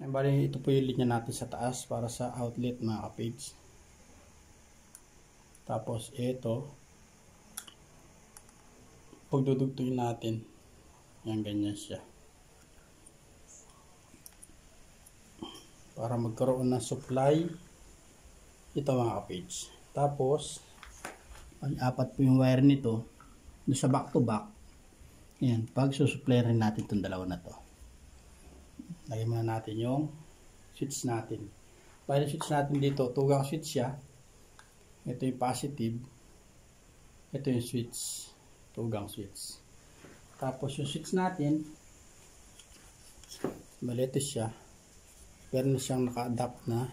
Bali, ito po yung linya natin sa taas para sa outlet mga kapage. Tapos ito, pagdudugtungin natin, yan ganyan siya. Para magkaroon ng supply, ito mga kapage. Tapos, apat po yung wire nito, doon sa back to back. Yan, pag susupply rin natin itong dalawa na to. Lagyan muna natin yung switch natin. Bali switch natin dito, tugang switch siya. Ito yung positive. Ito yung switch, tugang switch. Tapos yung switch natin, bali ito siya. Meron siyang naka-adapt na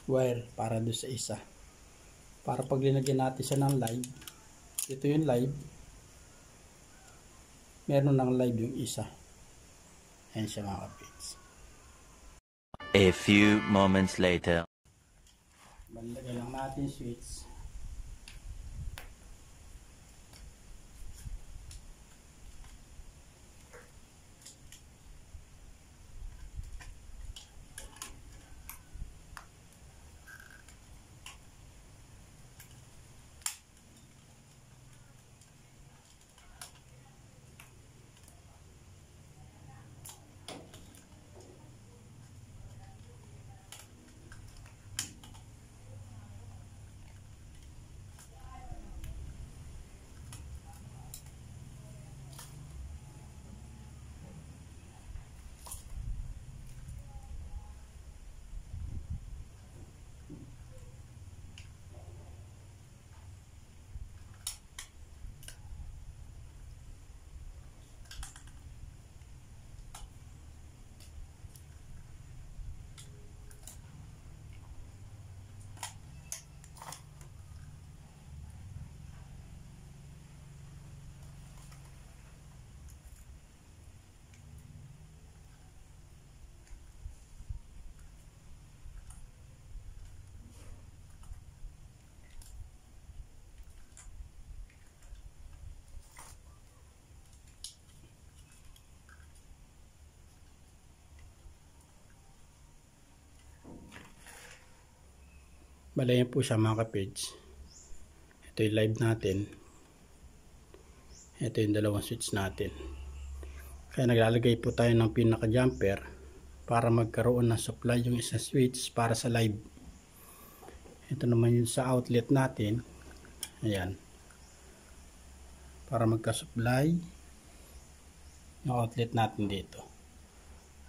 wire para doon sa isa. Para pag linagyan natin siya ng live, ito yung live. Meron ng live yung isa. Ayan siya mga kapits. A few moments later. Balagay lang natin switch. Bali yan po siya mga kapage. Ito yung live natin. Ito yung dalawang switch natin. Kaya naglalagay po tayo ng pinaka jumper para magkaroon ng supply yung isang switch para sa live. Ito naman yung sa outlet natin. Ayan. Para magka-supply yung outlet natin dito.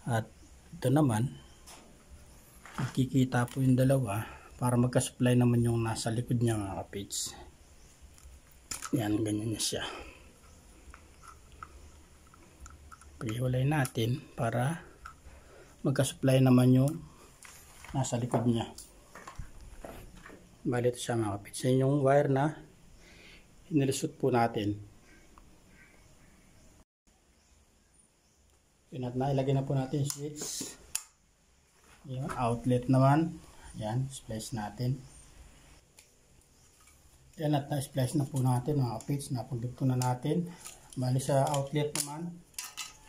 At ito naman, makikita po yung dalawa para magka-supply naman yung nasa likod niya mga kapage. Yan, ganyan niya siya. Paghiwalay natin para magka-supply naman yung nasa likod niya. Bali ito siya mga kapage. Yan yung wire na inilusot po natin. At nailagay na po natin yung switch. Yung outlet naman. Yan, splice natin. Yan, at na-splice na po natin mga kapage. Napagdugto na natin. Bali sa outlet naman,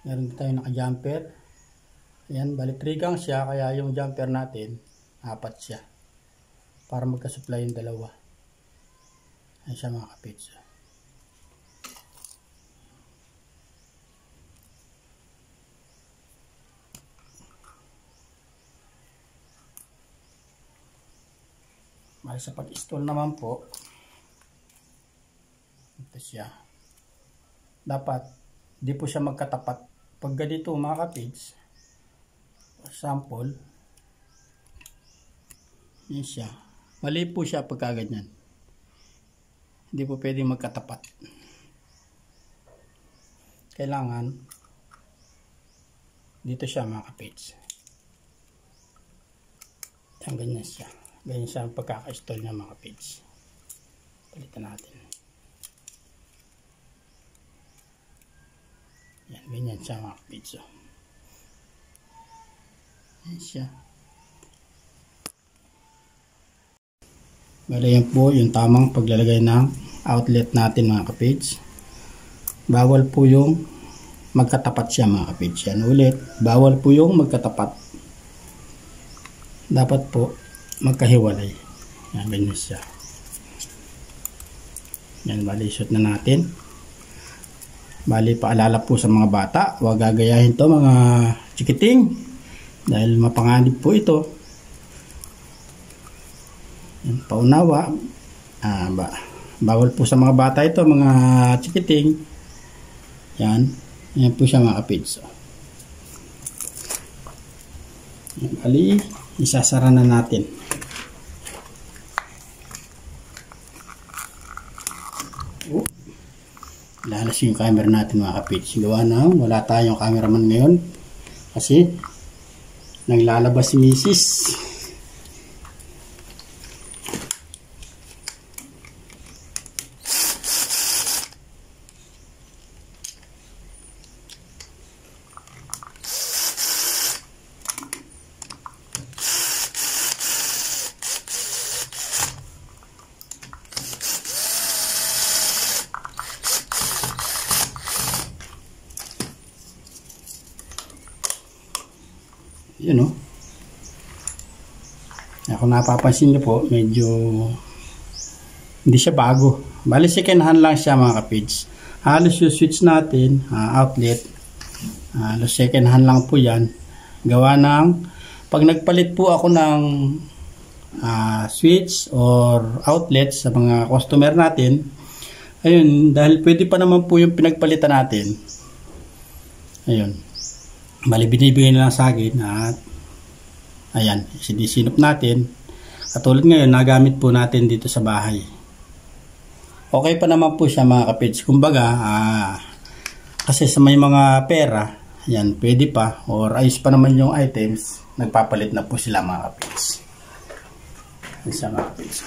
meron tayo naka-jumper. Yan, bali 3 gang siya. Kaya yung jumper natin, 4 siya. Para magka-supply yung dalawa. Yan siya mga kapage. Bali sa pag-install naman po, ito siya. Dapat di po siya magkatapat. Pag ganito mga kapage, sample, yun siya. Mali po siya pagka ganyan. Hindi po pwedeng magkatapat. Kailangan dito siya mga kapage. Yan, ganyan siya. Ganyan siya ang pagkaka-install niya mga kapage. Palitan natin. Yan, ganyan siya mga kapage. So, yan siya. Bale yan po yung tamang paglalagay ng outlet natin mga kapage. Bawal po yung magkatapat siya mga kapage. Yan ulit, bawal po yung magkatapat. Dapat po magkahiwalay. Yan, ganyan siya. Yan, bali shoot na natin. Bali paalala po sa mga bata, huwag gagayahin to mga chikiting dahil mapanganib po ito. Yan, paunawa. Bawal po sa mga bata ito mga chikiting. Yan, yan po siya mga kapits. Bali isasara na natin. Lalas yung camera natin mga kapits. Gawa na wala tayong cameraman ngayon kasi naglalabas si Mrs. Yun o. Kung napapansin nyo po, medyo hindi siya bago. Bali second hand lang siya mga kapage. Halos yung switch natin, outlet, halos second hand lang po yan. Gawa ng, pag nagpalit po ako ng switch or outlet sa mga customer natin, ayun, dahil pwede pa naman po yung pinagpalitan natin. Ayun. Bali binibigay na lang sa akin at ayan, sinisinop natin. Katulad ngayon, nagamit po natin dito sa bahay. Okay pa naman po siya mga kapage. Kumbaga, kasi sa may mga pera, ayan, pwede pa or ayos pa naman yung items, nagpapalit na po sila mga kapage. Ayan siya mga kapage.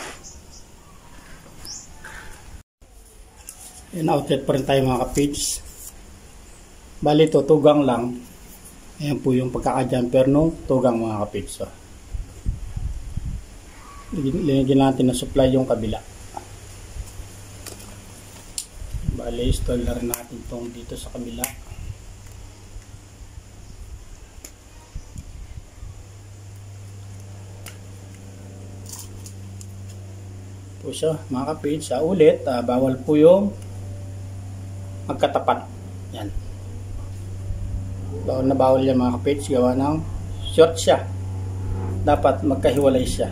Ayan, outlet pa rin tayo mga kapage. Bali ito, tugang lang. Ayan po yung pagkaka-jumper no tugang mga kapits. So, linagyan natin na supply yung kabila. Bali, install na rin natin itong dito sa kabila. Po siya mga kapits. Ulit, bawal po yung magkatapat. Yan. Bawal na bawal yan mga kapage. Gawa ng short siya. Dapat magkahiwalay siya.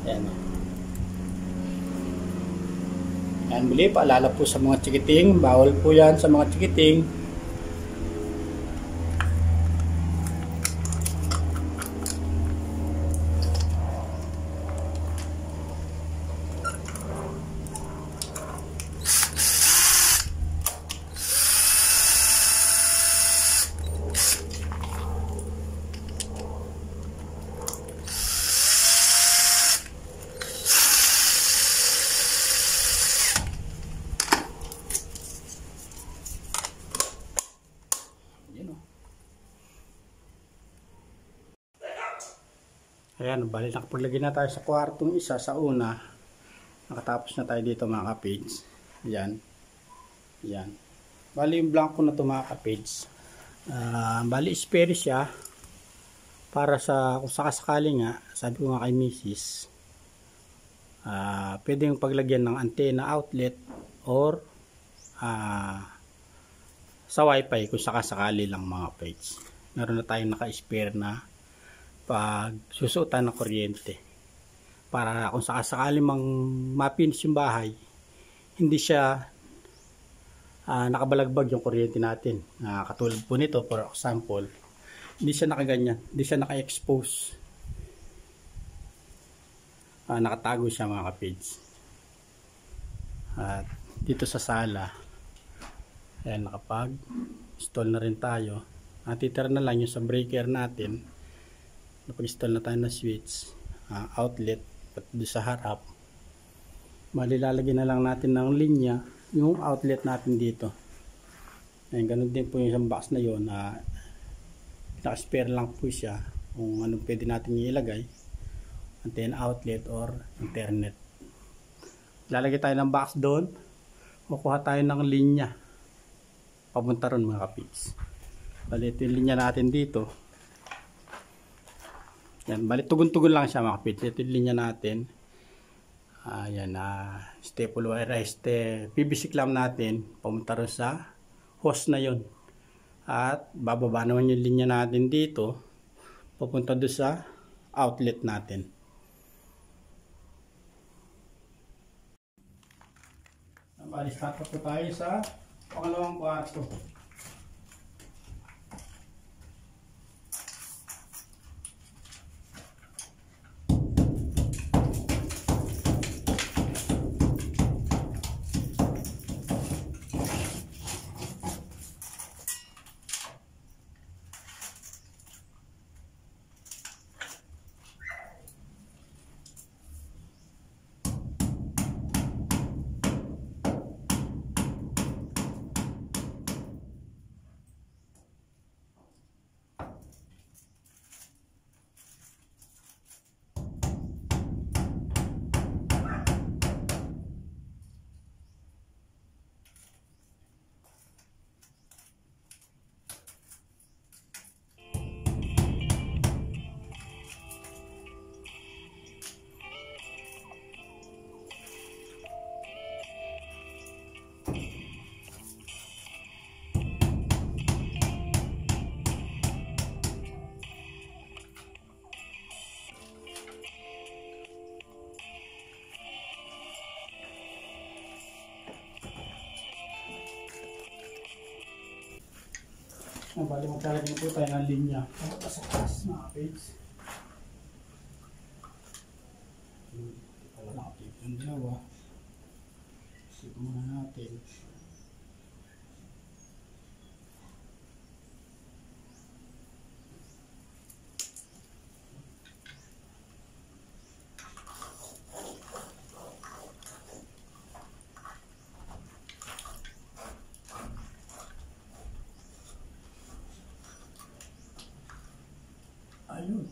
Ayan. Ayan, muli paalala po sa mga chikiting. Bawal po yan sa mga chikiting. Ayan, bali nakapaglagay na tayo sa kwartong isa sa una. Nakatapos na tayo dito mga kapage. Ayan. Ayan. Bali yung blanco na ito mga kapage. Bali spare siya. Para sa kung sakasakali nga, sabi ko nga kay Mrs. Pwede yung paglagyan ng antenna outlet or sa wifi kung sakasakali lang mga kapage. Meron na tayong naka-spare na pag susuotan ng kuryente para kung sakasakali mang mapinis yung bahay, hindi siya nakabalagbag yung kuryente natin. Katulad po nito, for example, hindi siya nakaganyan, hindi siya naka-expose, nakatago siya mga kapage. At dito sa sala, ayan, nakapag install na rin tayo. Natitira na lang yung sa breaker natin. Napag-install na tayo na switch, outlet at doon sa harap. Malilalagyan na lang natin ng linya yung outlet natin dito. Ayan, ganun din po yung isang box na yun. Naka-spare lang po siya kung anong pwede natin ilagay, antenna outlet or internet. Lalagay tayo ng box doon, kukuha tayo ng linya papunta ron mga kapids. Bali ito yung linya natin dito. Yan, bali tugon-tugon lang siya mga kapids. Ito yung linya natin. Ayan, staple wire, PVC clamp natin papunta ron sa hose na yon. At bababa naman yung linya natin dito papunta doon sa outlet natin. Bali, start po tayo sa pangalawang kwarto. Bali, maglalagay po tayo ng linya. Papunta sa taas mga kapids. Nakapit yung dalawa. Sito muna natin. Ayun.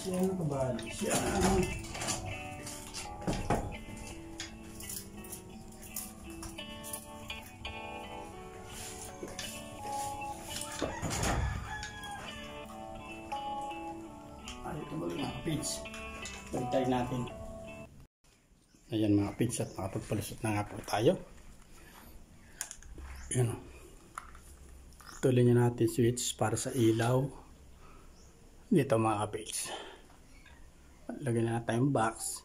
Siya nakabali. Siya ito ba mga kapids? Balitay natin. Ayan mga kapids, at makapagpalusot na nga po tayo. Ayan o. Tuloy nyo natin switch para sa ilaw. Dito mga kapids. Lagyan na tayong box.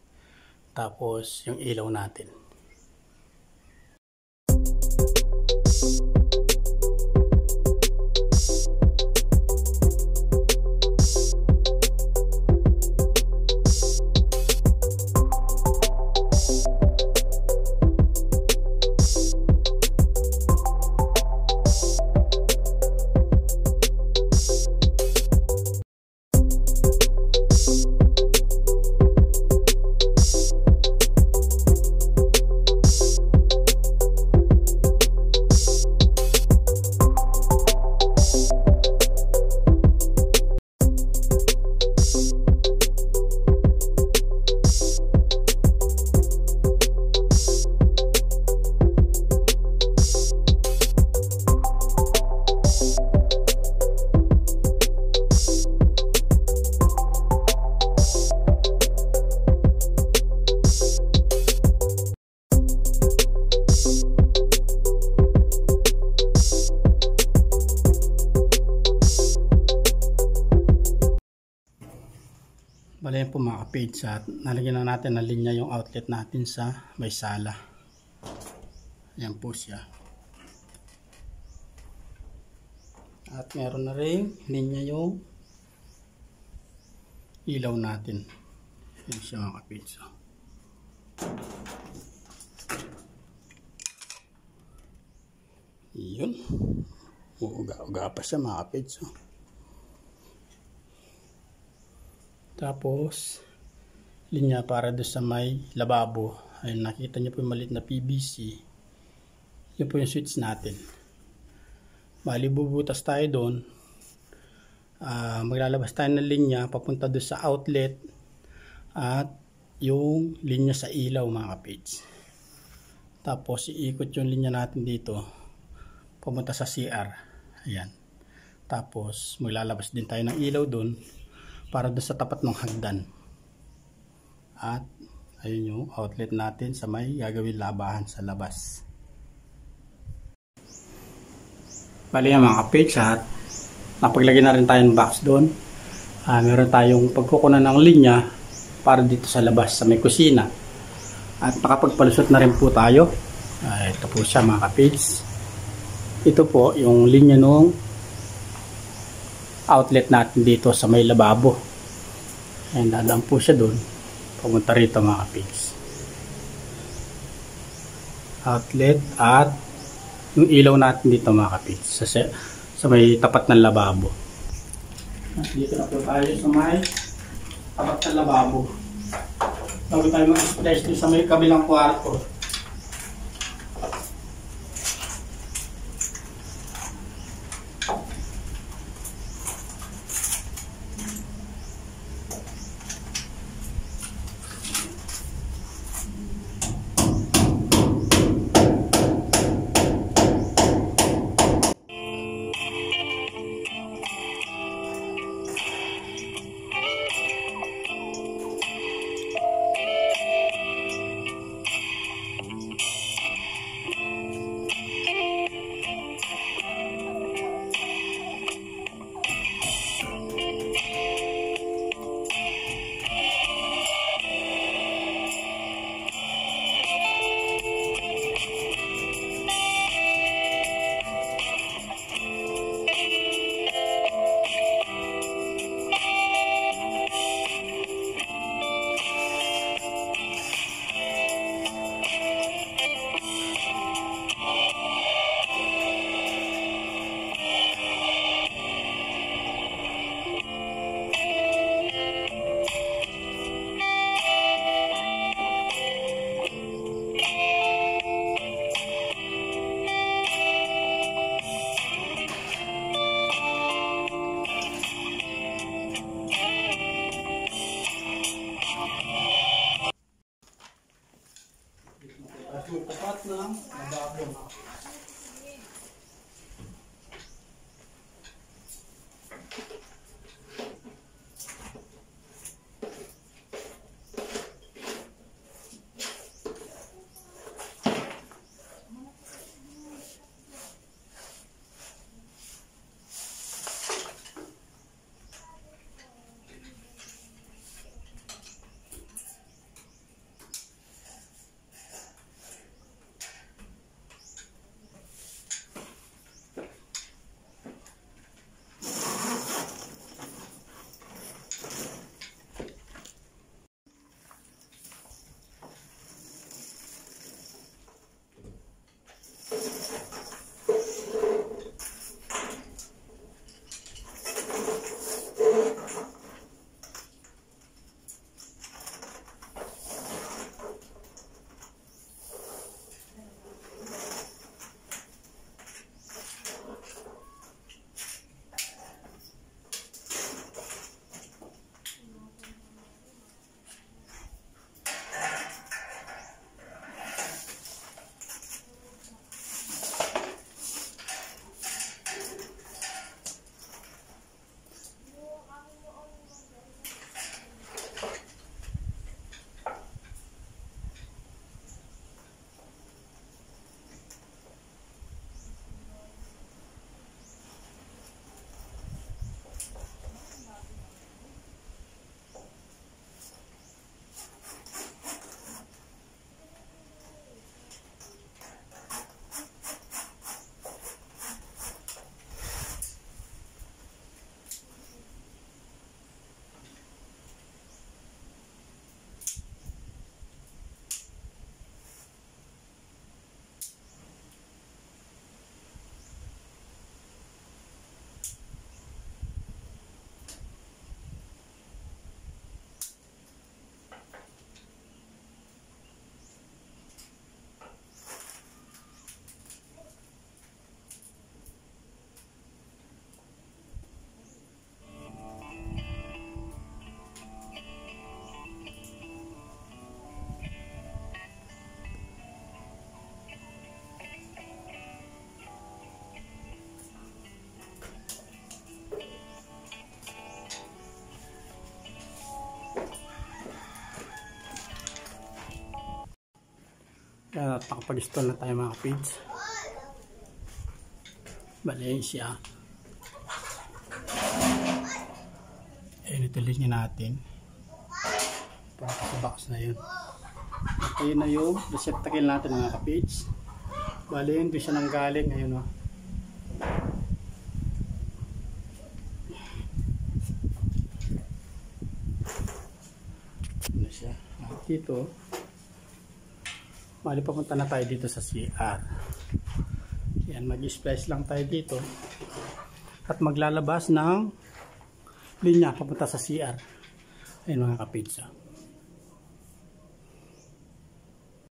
Tapos yung ilaw natin. po mga kapage at nalagyan na natin na linya yung outlet natin sa may sala. Ayan po siya. At meron na rin linya yung ilaw natin. Ayan siya mga kapage. Yun. Uga-uga pa siya mga kapage. Tapos linya para doon sa may lababo. Ayun, nakita nyo po yung maliit na PVC. Yun po yung switch natin. Bali bubutas tayo doon. Maglalabas tayo ng linya papunta doon sa outlet at yung linya sa ilaw mga kapage. Tapos iikot yung linya natin dito papunta sa CR. Ayan. Tapos maglalabas din tayo ng ilaw doon para doon sa tapat ng hagdan. At ayun yung outlet natin sa may gagawin labahan sa labas. Bali yan mga kapage at napaglagay na rin tayo ng box doon. Meron tayong pagkukunan ng linya para dito sa labas sa may kusina. At nakapagpalusot na rin po tayo. Ito po siya mga kapage. Ito po yung linya nung outlet natin dito sa may lababo. Ayan, dadaan po siya doon. Pumunta rito mga kapage. Outlet at yung ilaw natin dito mga kapage. Sa may tapat ng lababo. At dito na po tayo sa may tapat ng lababo. Bago tayo mag-splash dito sa may kabilang kwarto. Tapat ng lababo. At nakapag-install na tayo mga kapids. Bali siya. Ayun, ito linya natin. Para sa box na yun. At ayun na yung receptacle natin mga kapids. Bali yun, doon siya nang galing. Ayun o. Ano siya? At dito, bali papunta na tayo dito sa CR. Yan, mag-splice lang tayo dito. At maglalabas ng linya papunta sa CR. Ayun mga kapids.